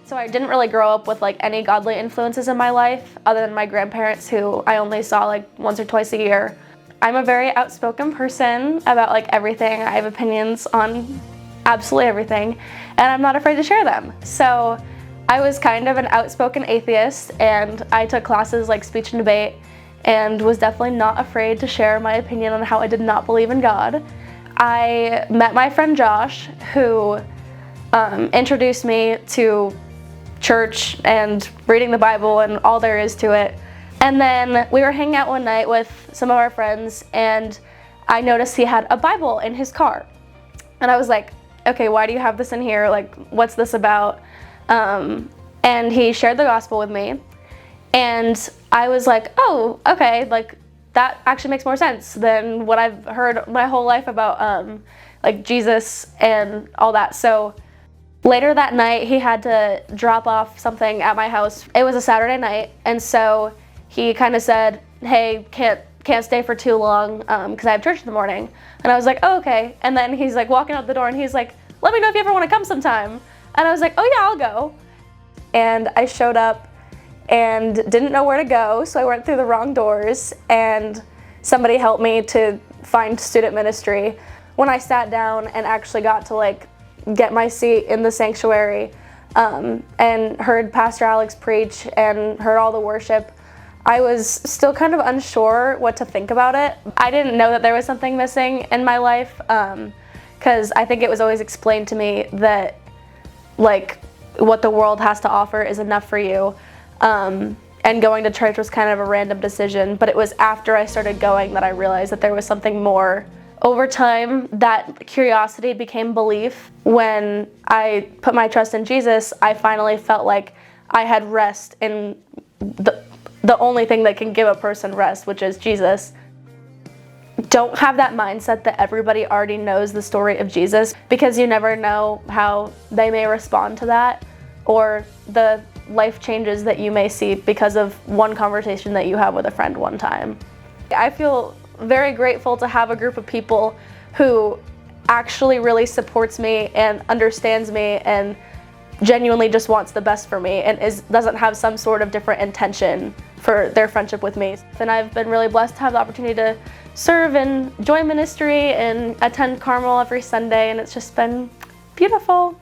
So I didn't really grow up with like any godly influences in my life other than my grandparents, who I only saw like once or twice a year. I'm a very outspoken person about like everything. I have opinions on absolutely everything, and I'm not afraid to share them. So I was kind of an outspoken atheist, and I took classes like speech and debate and was definitely not afraid to share my opinion on how I did not believe in God. I met my friend Josh, who introduced me to church and reading the Bible and all there is to it. And then we were hanging out one night with some of our friends, and I noticed he had a Bible in his car. And I was like, okay, why do you have this in here? Like, what's this about? And he shared the gospel with me, and I was like, oh, okay, like that actually makes more sense than what I've heard my whole life about like Jesus and all that. So later that night, he had to drop off something at my house. It was a Saturday night, and so he kind of said, hey, can't stay for too long because I have church in the morning. And I was like, oh, okay. And then he's like walking out the door, and he's like, let me know if you ever want to come sometime. And I was like, oh yeah, I'll go. And I showed up and didn't know where to go, so I went through the wrong doors, and somebody helped me to find student ministry. When I sat down and actually got to like get my seat in the sanctuary and heard Pastor Alex preach and heard all the worship, I was still kind of unsure what to think about it. I didn't know that there was something missing in my life because I think it was always explained to me that like what the world has to offer is enough for you. And going to church was kind of a random decision, but it was after I started going that I realized that there was something more. Over time, that curiosity became belief. When I put my trust in Jesus, I finally felt like I had rest in the only thing that can give a person rest, which is Jesus. Don't have that mindset that everybody already knows the story of Jesus, because you never know how they may respond to that, or the life changes that you may see because of one conversation that you have with a friend one time. I feel very grateful to have a group of people who actually really supports me and understands me and genuinely just wants the best for me and doesn't have some sort of different intention for their friendship with me. And I've been really blessed to have the opportunity to serve and join ministry and attend Carmel every Sunday, and it's just been beautiful.